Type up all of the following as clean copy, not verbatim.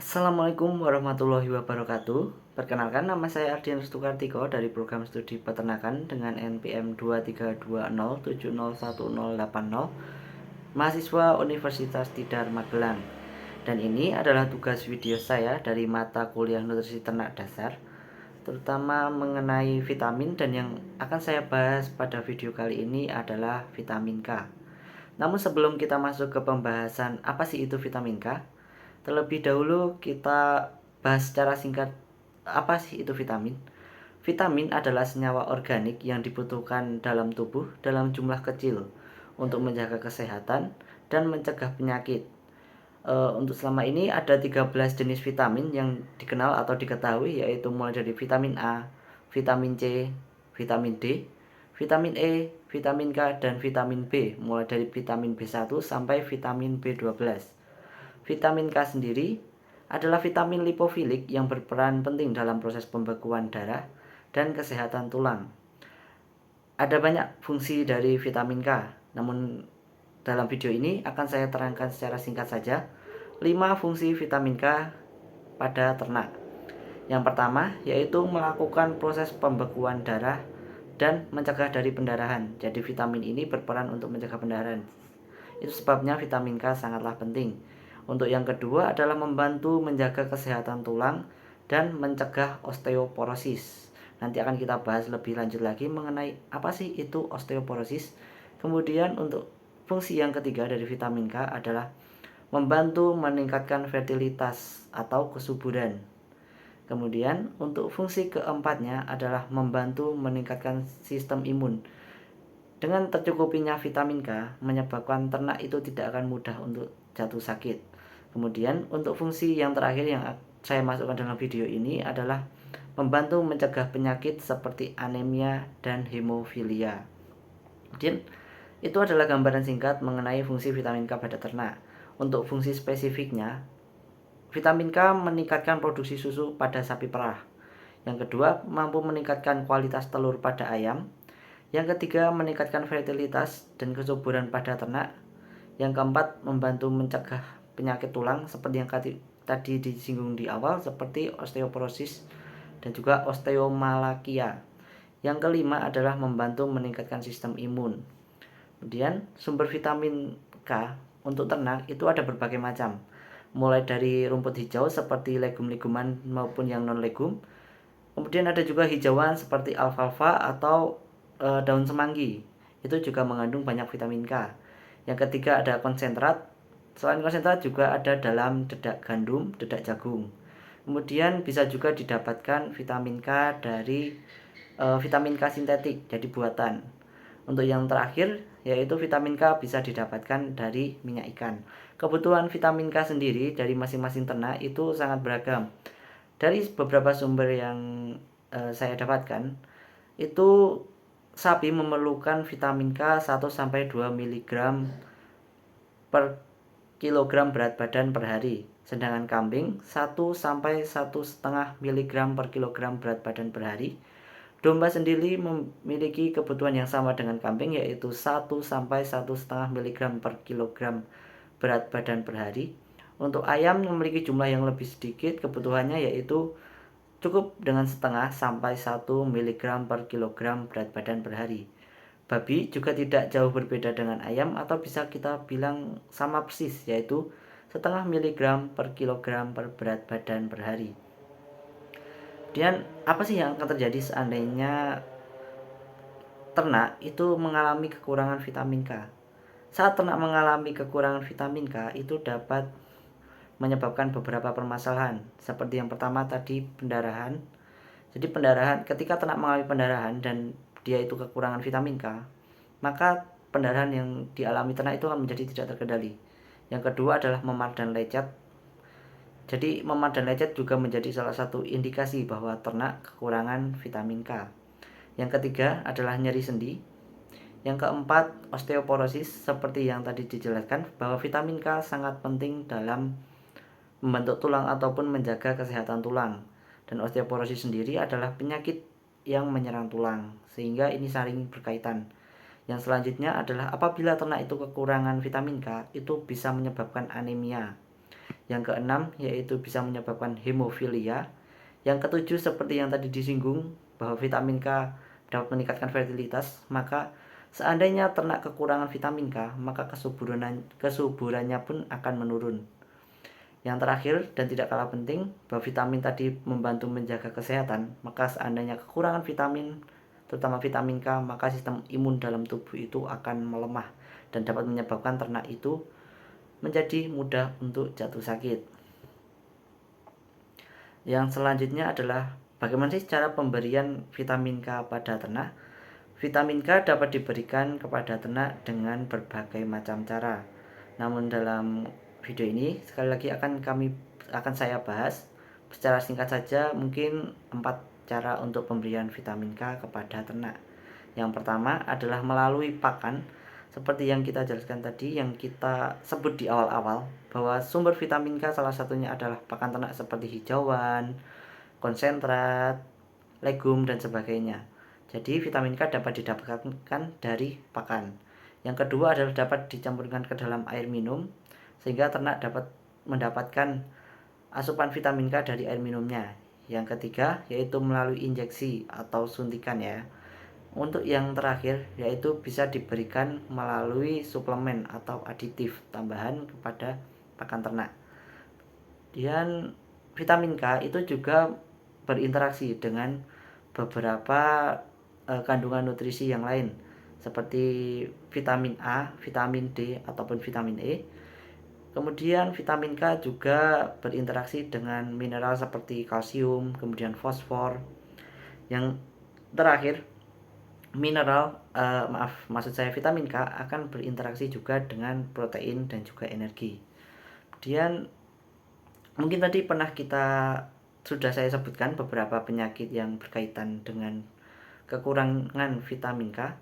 Assalamualaikum warahmatullahi wabarakatuh. Perkenalkan, nama saya Ardian Restukartiko dari program studi peternakan dengan NPM 232070180, mahasiswa Universitas Tidar Magelang. Dan ini adalah tugas video saya dari mata kuliah nutrisi ternak dasar, terutama mengenai vitamin, dan yang akan saya bahas pada video kali ini adalah vitamin K. Namun sebelum kita masuk ke pembahasan apa sih itu vitamin K, terlebih dahulu kita bahas secara singkat apa sih itu vitamin. Vitamin adalah senyawa organik yang dibutuhkan dalam tubuh dalam jumlah kecil untuk menjaga kesehatan dan mencegah penyakit. Untuk selama ini ada 13 jenis vitamin yang dikenal atau diketahui, yaitu mulai dari vitamin A, vitamin C, vitamin D, vitamin E, vitamin K, dan vitamin B, mulai dari vitamin B1 sampai vitamin B12. Vitamin K sendiri adalah vitamin lipofilik yang berperan penting dalam proses pembekuan darah dan kesehatan tulang. Ada banyak fungsi dari vitamin K, namun dalam video ini akan saya terangkan secara singkat saja 5 fungsi vitamin K pada ternak. Yang pertama yaitu melakukan proses pembekuan darah dan mencegah dari pendarahan. Jadi vitamin ini berperan untuk mencegah pendarahan. Itu sebabnya vitamin K sangatlah penting. Untuk yang kedua adalah membantu menjaga kesehatan tulang dan mencegah osteoporosis. Nanti akan kita bahas lebih lanjut lagi mengenai apa sih itu osteoporosis. Kemudian untuk fungsi yang ketiga dari vitamin K adalah membantu meningkatkan fertilitas atau kesuburan. Kemudian untuk fungsi keempatnya adalah membantu meningkatkan sistem imun. Dengan tercukupinya vitamin K menyebabkan ternak itu tidak akan mudah untuk jatuh sakit. Kemudian untuk fungsi yang terakhir yang saya masukkan dalam video ini adalah membantu mencegah penyakit seperti anemia dan hemofilia. Kemudian itu adalah gambaran singkat mengenai fungsi vitamin K pada ternak. Untuk fungsi spesifiknya, vitamin K meningkatkan produksi susu pada sapi perah. Yang kedua, mampu meningkatkan kualitas telur pada ayam. Yang ketiga, meningkatkan fertilitas dan kesuburan pada ternak. Yang keempat, membantu mencegah penyakit tulang seperti yang tadi disinggung di awal, seperti osteoporosis dan juga osteomalakia. Yang kelima adalah membantu meningkatkan sistem imun. Kemudian sumber vitamin K untuk ternak itu ada berbagai macam, mulai dari rumput hijau seperti legum-leguman maupun yang non legum. Kemudian ada juga hijauan seperti alfalfa atau daun semanggi, itu juga mengandung banyak vitamin K. Yang ketiga ada konsentrat. Selain konsentrat juga ada dalam dedak gandum, dedak jagung. Kemudian bisa juga didapatkan vitamin K dari vitamin K sintetik, jadi buatan. Untuk yang terakhir yaitu vitamin K bisa didapatkan dari minyak ikan. Kebutuhan vitamin K sendiri dari masing-masing ternak itu sangat beragam. Dari beberapa sumber yang saya dapatkan, itu sapi memerlukan vitamin K 1-2 mg per kilogram berat badan per hari. Sedangkan kambing 1-1,5 mg per kilogram berat badan per hari. Domba sendiri memiliki kebutuhan yang sama dengan kambing, yaitu 1-1,5 mg per kilogram berat badan per hari. Untuk ayam memiliki jumlah yang lebih sedikit kebutuhannya, yaitu cukup dengan 0,5 sampai 1 mg per kilogram berat badan per hari. Babi juga tidak jauh berbeda dengan ayam, atau bisa kita bilang sama persis, yaitu 0,5 mg per kilogram per berat badan per hari. Kemudian apa sih yang akan terjadi seandainya ternak itu mengalami kekurangan vitamin K? Saat ternak mengalami kekurangan vitamin K itu dapat menyebabkan beberapa permasalahan. Seperti yang pertama tadi, pendarahan. Jadi pendarahan, ketika ternak mengalami pendarahan dan dia itu kekurangan vitamin K, maka pendarahan yang dialami ternak itu akan menjadi tidak terkendali. Yang kedua adalah memar dan lecet. Jadi memar dan lecet juga menjadi salah satu indikasi bahwa ternak kekurangan vitamin K. Yang ketiga adalah nyeri sendi. Yang keempat, osteoporosis, seperti yang tadi dijelaskan bahwa vitamin K sangat penting dalam membentuk tulang ataupun menjaga kesehatan tulang. Dan osteoporosis sendiri adalah penyakit yang menyerang tulang, sehingga ini saling berkaitan. Yang selanjutnya adalah apabila ternak itu kekurangan vitamin K, itu bisa menyebabkan anemia. Yang keenam yaitu bisa menyebabkan hemofilia. Yang ketujuh seperti yang tadi disinggung bahwa vitamin K dapat meningkatkan fertilitas, maka seandainya ternak kekurangan vitamin K, maka kesuburannya pun akan menurun. Yang terakhir dan tidak kalah penting, bahwa vitamin tadi membantu menjaga kesehatan, maka seandainya kekurangan vitamin, terutama vitamin K, maka sistem imun dalam tubuh itu akan melemah dan dapat menyebabkan ternak itu menjadi mudah untuk jatuh sakit. Yang selanjutnya adalah bagaimana sih cara pemberian vitamin K pada ternak? Vitamin K dapat diberikan kepada ternak dengan berbagai macam cara. Namun dalam video ini sekali lagi akan saya bahas secara singkat saja, mungkin 4 cara untuk pemberian vitamin K kepada ternak. Yang pertama adalah melalui pakan, seperti yang kita jelaskan tadi, yang kita sebut di awal-awal, bahwa sumber vitamin K salah satunya adalah pakan ternak seperti hijauan, konsentrat, legum, dan sebagainya. Jadi vitamin K dapat didapatkan dari pakan. Yang kedua adalah dapat dicampurkan ke dalam air minum, sehingga ternak dapat mendapatkan asupan vitamin K dari air minumnya. Yang ketiga yaitu melalui injeksi atau suntikan ya. Untuk yang terakhir yaitu bisa diberikan melalui suplemen atau aditif tambahan kepada pakan ternak. Dan vitamin K itu juga berinteraksi dengan beberapa kandungan nutrisi yang lain seperti vitamin A, vitamin D, ataupun vitamin E. Kemudian vitamin K juga berinteraksi dengan mineral seperti kalsium, kemudian fosfor. Yang terakhir, maksud saya vitamin K akan berinteraksi juga dengan protein dan juga energi. Kemudian mungkin tadi sudah saya sebutkan beberapa penyakit yang berkaitan dengan kekurangan vitamin K.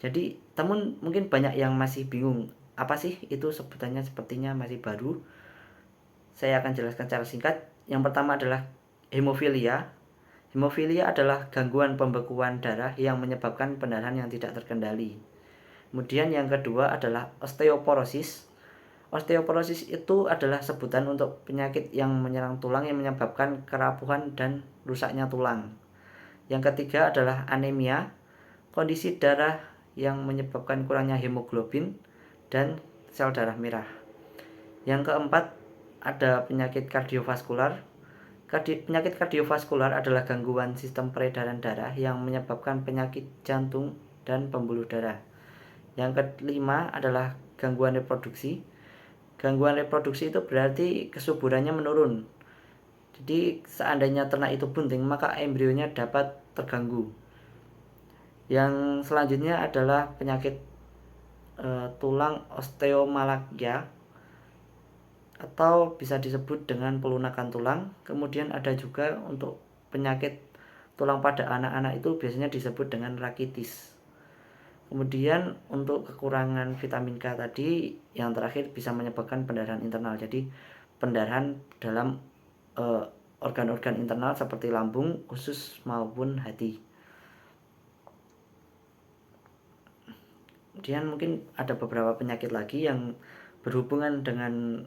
Jadi teman mungkin banyak yang masih bingung, apa sih itu sebutannya, sepertinya masih baru. Saya akan jelaskan secara singkat. Yang pertama adalah hemofilia. Hemofilia adalah gangguan pembekuan darah yang menyebabkan pendarahan yang tidak terkendali. Kemudian yang kedua adalah osteoporosis. Osteoporosis itu adalah sebutan untuk penyakit yang menyerang tulang yang menyebabkan kerapuhan dan rusaknya tulang. Yang ketiga adalah anemia, kondisi darah yang menyebabkan kurangnya hemoglobin dan sel darah merah. Yang keempat ada penyakit kardiovaskular. Penyakit kardiovaskular adalah gangguan sistem peredaran darah yang menyebabkan penyakit jantung dan pembuluh darah. Yang kelima adalah gangguan reproduksi. Gangguan reproduksi itu berarti kesuburannya menurun. Jadi seandainya ternak itu bunting, maka embrionya dapat terganggu. Yang selanjutnya adalah penyakit tulang osteomalagia atau bisa disebut dengan pelunakan tulang. Kemudian ada juga untuk penyakit tulang pada anak-anak itu biasanya disebut dengan rakitis. Kemudian untuk kekurangan vitamin K tadi, yang terakhir bisa menyebabkan pendarahan internal. Jadi pendarahan dalam organ-organ internal seperti lambung, usus maupun hati. Kemudian mungkin ada beberapa penyakit lagi yang berhubungan dengan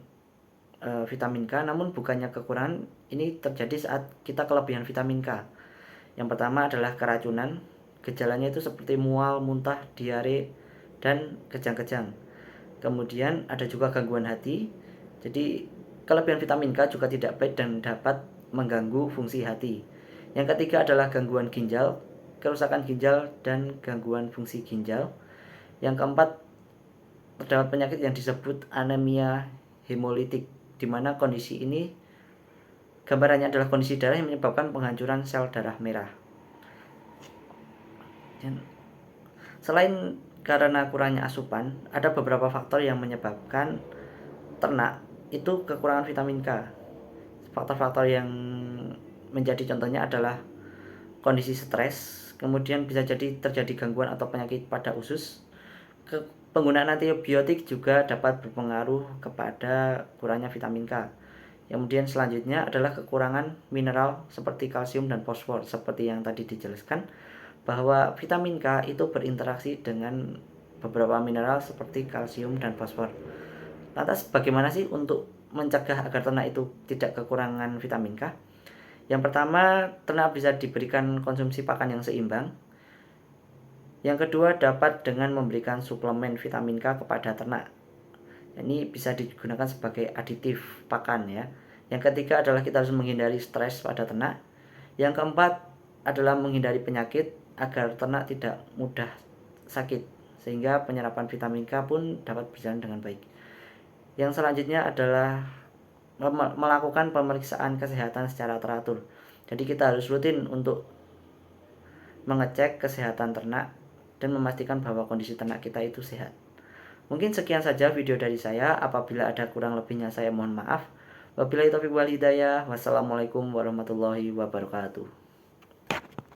vitamin K, namun bukannya kekurangan. Ini terjadi saat kita kelebihan vitamin K. Yang pertama adalah keracunan. Gejalanya itu seperti mual, muntah, diare, dan kejang-kejang. Kemudian ada juga gangguan hati. Jadi kelebihan vitamin K juga tidak baik dan dapat mengganggu fungsi hati. Yang ketiga adalah gangguan ginjal, kerusakan ginjal, dan gangguan fungsi ginjal. Yang keempat, terdapat penyakit yang disebut anemia hemolitik, di mana kondisi ini gambarannya adalah kondisi darah yang menyebabkan penghancuran sel darah merah. Dan selain karena kurangnya asupan, ada beberapa faktor yang menyebabkan ternak itu kekurangan vitamin K. Faktor-faktor yang menjadi contohnya adalah kondisi stres, kemudian bisa jadi terjadi gangguan atau penyakit pada usus. Penggunaan antibiotik juga dapat berpengaruh kepada kurangnya vitamin K. Kemudian selanjutnya adalah kekurangan mineral seperti kalsium dan fosfor. Seperti yang tadi dijelaskan, bahwa vitamin K itu berinteraksi dengan beberapa mineral seperti kalsium dan fosfor. Lantas bagaimana sih untuk mencegah agar ternak itu tidak kekurangan vitamin K? Yang pertama, ternak bisa diberikan konsumsi pakan yang seimbang. Yang kedua, dapat dengan memberikan suplemen vitamin K kepada ternak. Ini bisa digunakan sebagai aditif pakan ya. Yang ketiga adalah kita harus menghindari stres pada ternak. Yang keempat adalah menghindari penyakit agar ternak tidak mudah sakit, sehingga penyerapan vitamin K pun dapat berjalan dengan baik. Yang selanjutnya adalah melakukan pemeriksaan kesehatan secara teratur. Jadi kita harus rutin untuk mengecek kesehatan ternak dan memastikan bahwa kondisi ternak kita itu sehat. Mungkin sekian saja video dari saya. Apabila ada kurang lebihnya saya mohon maaf. Wabillahi taufiq wal hidayah. Wassalamualaikum warahmatullahi wabarakatuh.